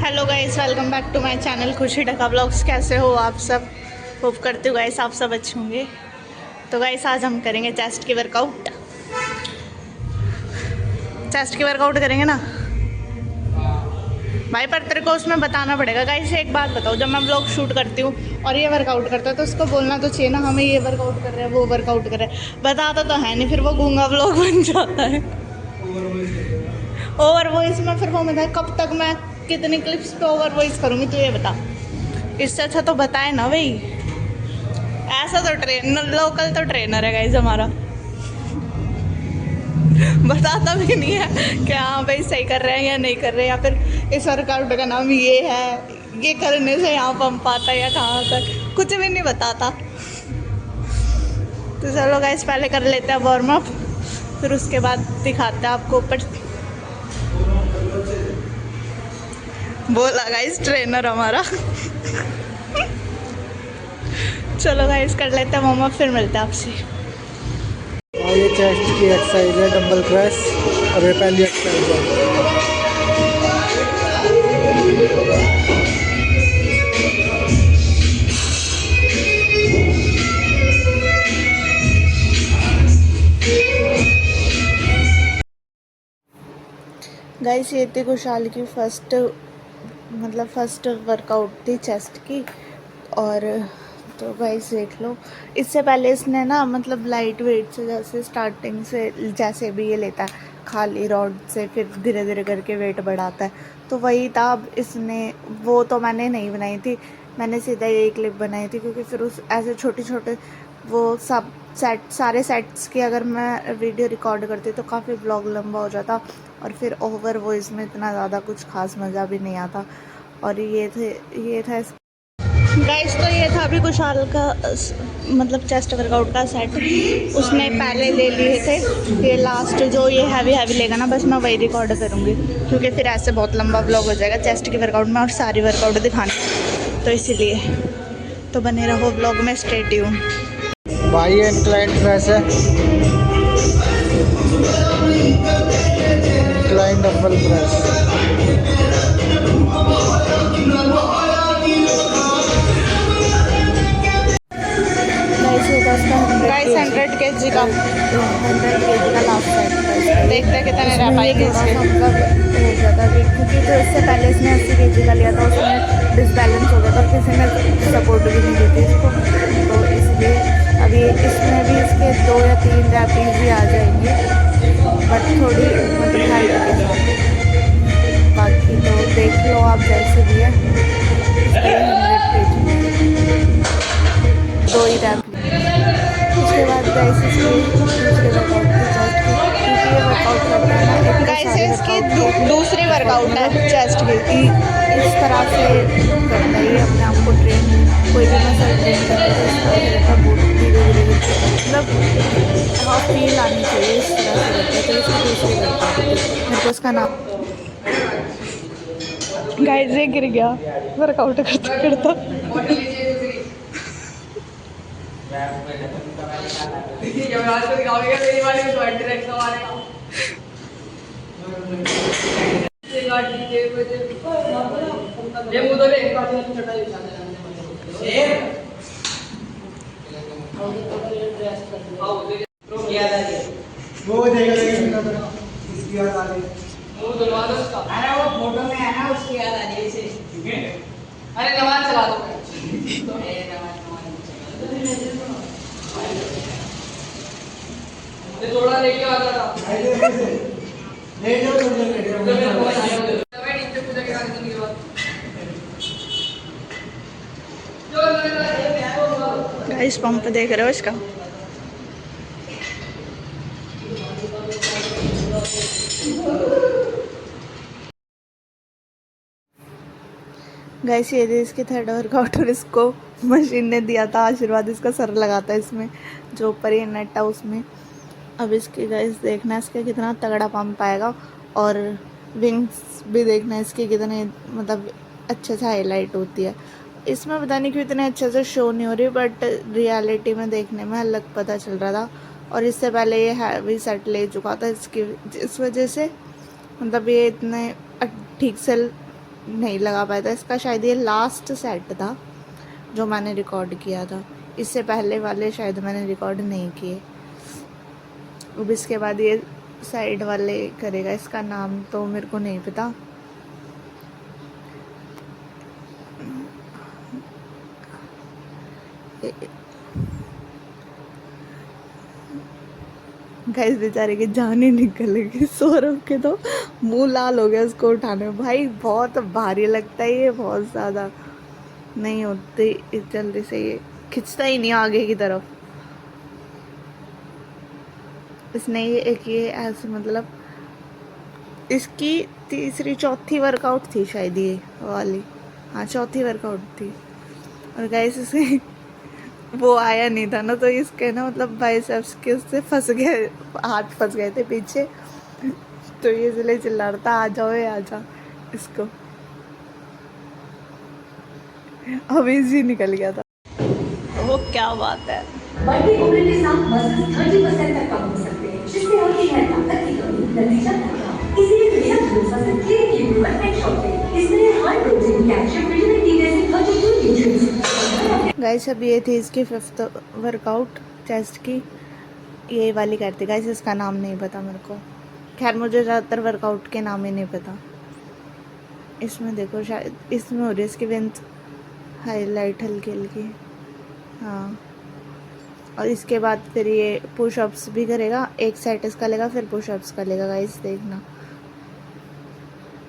Hello guys, welcome back to my channel Khushi ढका blogs. कैसे हो आप सब? होप करते हो गाइस आप सब अच्छे होंगे। तो गाइस आज हम करेंगे चेस्ट की वर्कआउट। चेस्ट की वर्कआउट करेंगे ना भाई, पर तेरे को उसमें बताना पड़ेगा। गाइस एक बात बताओ, जब मैं ब्लॉग शूट करती हूँ और ये वर्कआउट करता है तो उसको बोलना तो चाहिए ना, हमें ये वर्कआउट कर रहे हैं वो वर्कआउट कर रहे हैं। बताता तो है नहीं, फिर वो गूंगा ब्लॉग बन जाता है। ओवर वॉइस में फिर वो मतलब कब तक मैं कितनी क्लिप्स पे ओवर वॉइस करूँगी, तू ये बता। इससे अच्छा तो बताए ना भाई। ऐसा तो लोकल तो ट्रेनर है गाइस हमारा, बताता भी नहीं है कि हाँ भाई सही कर रहे हैं या नहीं कर रहे, या फिर इस वर्कआउट का नाम ये है, ये करने से यहाँ पंप आता है या कहाँ आता है, कुछ भी नहीं बताता। तो चलो गाइस पहले कर लेते हैं वार्म अप, फिर उसके बाद दिखाते हैं आपको ऊपर। बोला गाइस ट्रेनर हमारा। चलो गाइस कर लेते हैं वार्म अप, फिर मिलते हैं आपसे। और ये चेस्ट की एक्सरसाइज है, डंबल प्रेस, और ये पहली एक्सरसाइज है। गाइस ये थी खुशहाल की फर्स्ट वर्कआउट थी चेस्ट की। और तो गाइस देख लो, इससे पहले इसने ना मतलब लाइट वेट से, जैसे स्टार्टिंग से जैसे भी ये लेता है खाली रॉड से, फिर धीरे धीरे करके वेट बढ़ाता है, तो वही था। अब इसने वो तो मैंने नहीं बनाई थी, मैंने सीधा यही क्लिप बनाई थी, क्योंकि फिर उस ऐसे छोटे छोटे वो सब सारे सेट्स की अगर मैं वीडियो रिकॉर्ड करती तो काफ़ी ब्लॉग लंबा हो जाता, और फिर ओवर वॉइस में इतना ज़्यादा कुछ खास मज़ा भी नहीं आता। और ये था गाइस। तो ये था अभी खुशहाल का मतलब चेस्ट वर्कआउट का सेट उसने पहले ले लिए थे। ये लास्ट जो ये हैवी हैवी लेगा ना, बस मैं वही रिकॉर्ड करूँगी, क्योंकि फिर ऐसे बहुत लंबा ब्लॉग हो जाएगा चेस्ट की वर्कआउट में और सारी वर्कआउट दिखानी, तो इसीलिए तो बने रहो ब्लॉग में, स्टे ट्यून। भाई ये इंक्लाइन प्रेस है, incline dumbbell press. Guys 100 kg का लास्ट सेट था इसका। देखते हैं कितने रह पाएंगे इसके। मतलब हो गया था क्योंकि जो इससे पहले इसने 80 kg का लिया था उसमें डिसबैलेंस हो गया था, किसी ने सपोर्ट भी नहीं दी थी इसको, तो इसलिए अभी इसमें भी इसके 2 या 3 रैपीज ही आ जाएंगे, बट थोड़ी मतलब हाइट के साथ। बाकी तो देख लो आप जैसे भी है। 100 kg 2 ही रैप। उसके बाद गाइस इसके दूसरे वर्कआउट की चेस्ट की, क्योंकि ये वर्कआउट करता है ना एक गाइस इसकी दूसरी वर्कआउट है चेस्ट की। इस तरह से करता है ये अपने आप को ट्रेन। कोई भी मसल ट्रेन करता है तो इस तरह से रहता है, बहुत धीरे धीरे मतलब हाँ फील आनी चाहिए, इस तरह से रहता है। तो इसकी दूसरी वर्कआउट थी, मेरे को उसका नाम गाइस ये गिर गया वर्कआउट करता करता। वो देखेगा इसकी याद आ गई, वो दिलवा दो उसका। अरे वो फोटो में है ना, उसकी याद आ गई इसे। अरे नमाज चला दो। थोड़ा लेके आता था, ले जाओ गाइस पंप देख रहे हो इसका। गाइस ये थी इसकी थर्ड वर्कआउट, और इसको मशीन ने दिया था आशीर्वाद, इसका सर लगाता है इसमें, जो ऊपर ये नेट है उसमें। अब इसकी गाइस देखना इसका कितना तगड़ा पंप आएगा, और विंग्स भी देखना इसकी कितने मतलब अच्छे से हाईलाइट होती है। इसमें पता नहीं क्यों इतने अच्छे से शो नहीं हो रही, बट रियलिटी में देखने में अलग पता चल रहा था। और इससे पहले ये हैवी सेट ले चुका था, इसकी इस वजह से मतलब ये इतने ठीक से नहीं लगा पाया था। इसका शायद ये लास्ट सेट था जो मैंने रिकॉर्ड किया था, इससे पहले वाले शायद मैंने रिकॉर्ड नहीं किए। अब इसके बाद ये साइड वाले करेगा, इसका नाम तो मेरे को नहीं पता। गाइस बेचारे की जान ही निकल गई। सौरभ के तो मुंह लाल हो गया उसको उठाने में। भाई बहुत भारी लगता है ये, बहुत ज़्यादा नहीं होती इस जल्दी से, ये खिंचता ही नहीं आगे की तरफ। इसने ये एक ये ऐसे मतलब इसकी तीसरी चौथी वर्कआउट थी शायद ये वाली, हाँ चौथी वर्कआउट थी। और गाइस इसे वो आया नहीं था ना, तो इसके ना मतलब बाइसेप्स के उससे फंस गए, हाथ फंस गए थे पीछे, तो ये इसलिए चिल्ला रहा था आ जाओ ये आ जा इसको। अभी इसी निकल गया था। वो क्या बात है। बढ़ती उम्र के साथ मसल्स 30% तक कम हो सकते हैं, जिससे होती है ताकत की कमी, नतीजा खतरा। इसीलिए मेरा भरोसा से क्लीन इम्प्रूवमेंट एक्शन है। इसमें high protein, calcium, vitamin D जैसे 32 न्यूट्रिएंट्स। गाइस अब ये थी इसकी 5th वर्कआउट चेस्ट की, ये वाली करती। गाइस इसका नाम नहीं पता मेरे को, खैर मुझे ज़्यादातर वर्कआउट के नाम ही नहीं पता। इसमें देखो शायद इसमें हो रही है इसकी वेंथ हाईलाइट हल्की हल्की, हाँ। और इसके बाद फिर ये पुशअप्स भी करेगा, एक सेट इसका लेगा फिर पुशअप्स का लेगा। गाइस देखना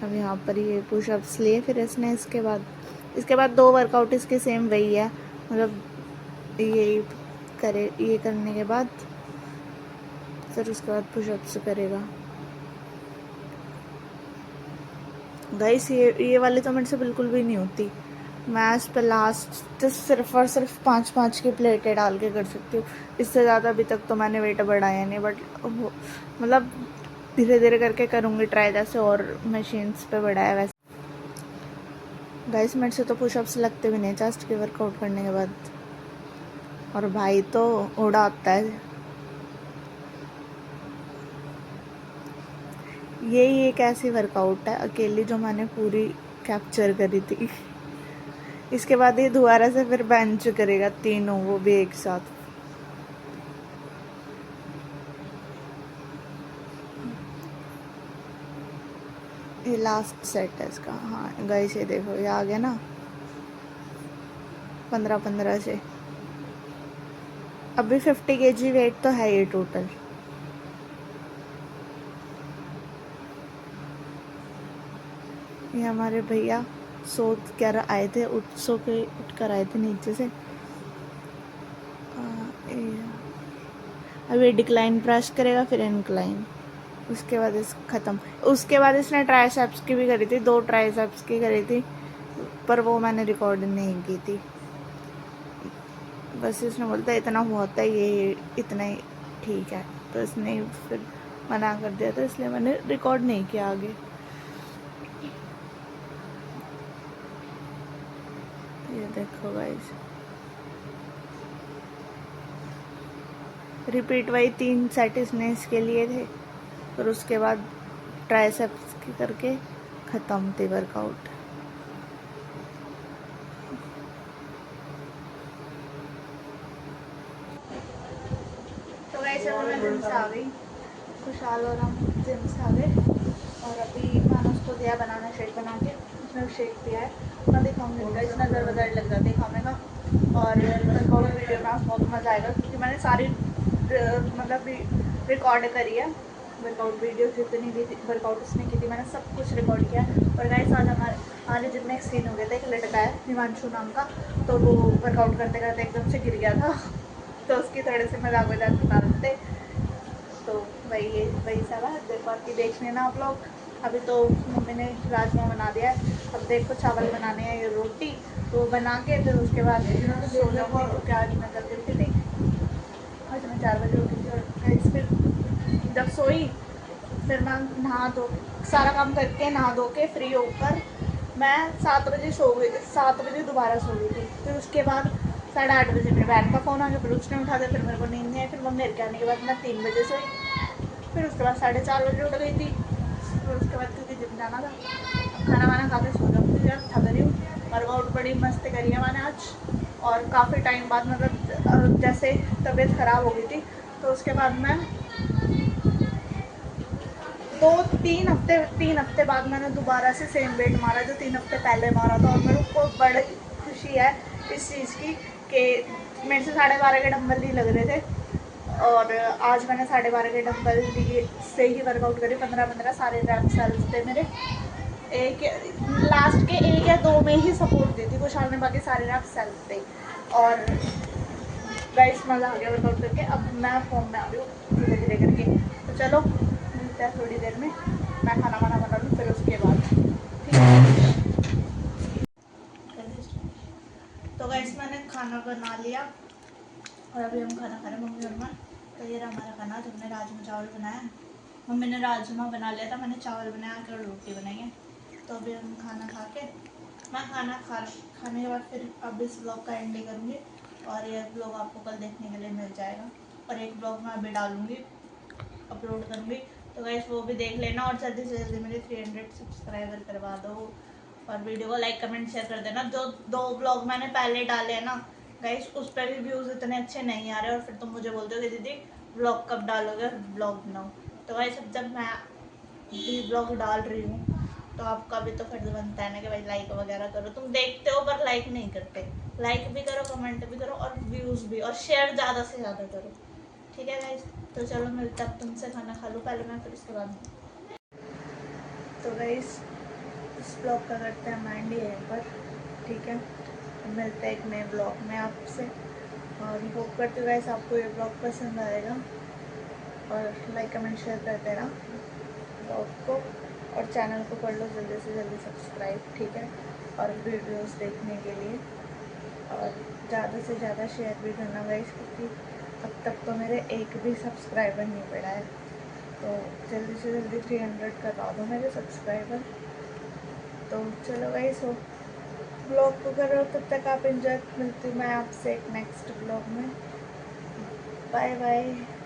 अब यहाँ पर ये पुशअप्स लिए फिर इसने, इसके बाद 2 वर्कआउट इसके सेम वही है, मतलब ये करे, ये करने के बाद फिर उसके बाद पुशअप्स करेगा। गाइस ये वाली तो मेरे से बिल्कुल भी नहीं होती। मैं इस पर लास्ट सिर्फ और सिर्फ 5-5 की प्लेटें डाल के कर सकती हूँ, इससे ज़्यादा अभी तक तो मैंने वेट बढ़ाया नहीं, बट मतलब धीरे धीरे करके करूँगी ट्राई, जैसे और मशीन्स पे बढ़ाया वैसे। गाइस मेरे से तो पुशअप्स लगते भी नहीं चेस्ट के वर्कआउट करने के बाद, और भाई तो उड़ाता है। यही एक ऐसी वर्कआउट है अकेली जो मैंने पूरी कैप्चर करी थी। इसके बाद ये दोबारा से फिर बेंच करेगा तीनों, वो भी एक साथ। ये लास्ट सेट है इसका, हाँ गाइस ये देखो ये आ गया ना 15-15 से। अभी 50 kg वेट तो है ये टोटल। ये हमारे भैया सो क्या आए थे, उठ कर आए थे नीचे से। अब ये डिक्लाइन प्रेस करेगा फिर इनक्लाइन, उसके बाद इस ख़त्म। उसके बाद इसने ट्राइसेप्स की भी करी थी, 2 ट्राइसेप्स की करी थी, पर वो मैंने रिकॉर्ड नहीं की थी। बस इसने बोलता इतना बहुत है, ये इतना ही ठीक है, तो इसने फिर मना कर दिया था, इसलिए मैंने रिकॉर्ड नहीं किया आगे। ये देखो गाइस, रिपीट वही 3 सेट इसने इसके लिए थे, फिर उसके बाद ट्राइसेप्स की करके ख़त्म थी वर्कआउट। तो गाइस अभी मैं जिम से आ गई, खुशहाल और हम जिम से आ गए, और अभी मैंने उसको दिया बनाना शेक बना के, उसने शेक दिया है, मैं दिखाऊंगी गाइस, नज़र वज़र लग जाती है खाने का। और वर्कआउट वीडियो में बहुत मज़ा आएगा, क्योंकि मैंने सारी मतलब रिकॉर्ड करी है वर्कआउट वीडियो, जितनी भी वर्कआउट उसने की थी मैंने सब कुछ रिकॉर्ड किया है। और गाइस आज हमारे जितने एक सीन हो गया था, एक लड़का है हिमांशु नाम का, तो वो वर्कआउट करते करते एकदम से गिर गया था, तो उसकी थोड़े से मजाक वजाक बता देते। तो वही सब है, देखो आपकी देख लेना आप लोग। अभी तो मम्मी ने राजमा बना दिया है, अब देखो चावल बनाने हैं, ये रोटी तो बना के फिर उसके बाद सो जाऊँगी, तो क्या मैं जल्दी उठी थी, आज मैं 4 बजे उठी थी। और फिर जब सोई फिर मैं नहा धो सारा काम करके नहा धो के फ्री होकर मैं 7 बजे सो गई, 7 बजे दोबारा सो गई थी। फिर उसके बाद 8:30 बजे मेरे बहन का फ़ोन आ गया, फिर उसने उठा दिया, फिर मेरे को नींद नहीं आई। फिर मम्मी घर के आने के बाद मैं 3 बजे सोई, फिर उसके बाद 4:30 बजे उठ गई थी। फिर उसके बाद क्योंकि जिम जाना था, अब खाना वाना खा के सो जाऊँ। और काफ़ी टाइम बाद मतलब जैसे तबीयत ख़राब हो गई थी तो उसके बाद मैं 3 हफ्ते बाद मैंने दोबारा से सेम वेट मारा जो 3 हफ्ते पहले मारा था। और मेरे को बड़ी खुशी है इस चीज़ की कि मेरे से 12.5 के डंबल नहीं लग रहे थे और आज मैंने 12.5 के डंबल से ही वर्कआउट करी। 15 सारे रैप सेल्स थे मेरे। एक लास्ट के 1 या 2 में ही सपोर्ट दी थी कुशाल ने, बाकी सारे रैप सेल्स थे। और गाइस मज़ा आ गया वर्कआउट करके। अब मैं फॉर्म में आ रही हूँ धीरे धीरे करके। तो चलो मिलते हैं थोड़ी देर में, मैं खाना वाना बना लूँ फिर उसके बाद, ठीक है। तो गाइस मैंने खाना बना लिया और अभी हम खाना खा रहे हैं मम्मी मम्मा। तो ये रहा हमारा खाना। तो हमने राजमा चावल बनाया, मम्मी ने राजमा बना लिया था, मैंने चावल बनाया कर रोटी बनाई है। तो अभी हम खाना खा के, मैं खाने के बाद फिर अब इस ब्लॉग का एंडिंग करूँगी और ये ब्लॉग आपको कल देखने के लिए मिल जाएगा। और एक ब्लॉग मैं अभी डालूँगी, अपलोड करूँगी, तो गाइस वो भी देख लेना। और जल्दी से जल्दी मेरे 300 सब्सक्राइबर करवा दो और वीडियो को लाइक कमेंट शेयर कर देना। जो 2 ब्लॉग मैंने पहले डाले हैं ना गाइस, उस पर भी व्यूज़ इतने अच्छे नहीं आ रहे और फिर तुम मुझे बोलते हो कि दीदी ब्लॉग कब डालोगे, ब्लॉग बनाओ। तो गाइस अब जब मैं भी ब्लॉग डाल रही हूँ तो आपका भी तो फर्ज बनता है ना कि भाई लाइक वगैरह करो। तुम देखते हो पर लाइक नहीं करते। लाइक भी करो, कमेंट भी करो और व्यूज़ भी, और शेयर ज़्यादा से ज़्यादा करो, ठीक है गाइस। तो चलो मिलता, अब तुमसे खाना खा लूँ पहले मैं, फिर उसके बाद। तो गाइस इस ब्लॉग का करते हैं माइंड यहीं पर, ठीक है। मिलते हैं एक नए ब्लॉग में आपसे और होप करती हूँ गाइस आपको ये ब्लॉग पसंद आएगा और लाइक कमेंट शेयर कर देना ब्लॉग को और चैनल को कर लो जल्दी से जल्दी सब्सक्राइब, ठीक है। और वीडियोस देखने के लिए और ज़्यादा से ज़्यादा शेयर भी करना गाइस, क्योंकि अब तक तो मेरे एक भी सब्सक्राइबर नहीं पड़ा है। तो जल्दी से जल्दी 300 करवा दो मेरे सब्सक्राइबर। तो चलो गाइस हो ब्लॉग को करो, तब तक आप एंजॉय। मिलती हूँ मैं आपसे एक नेक्स्ट ब्लॉग में। Bye bye.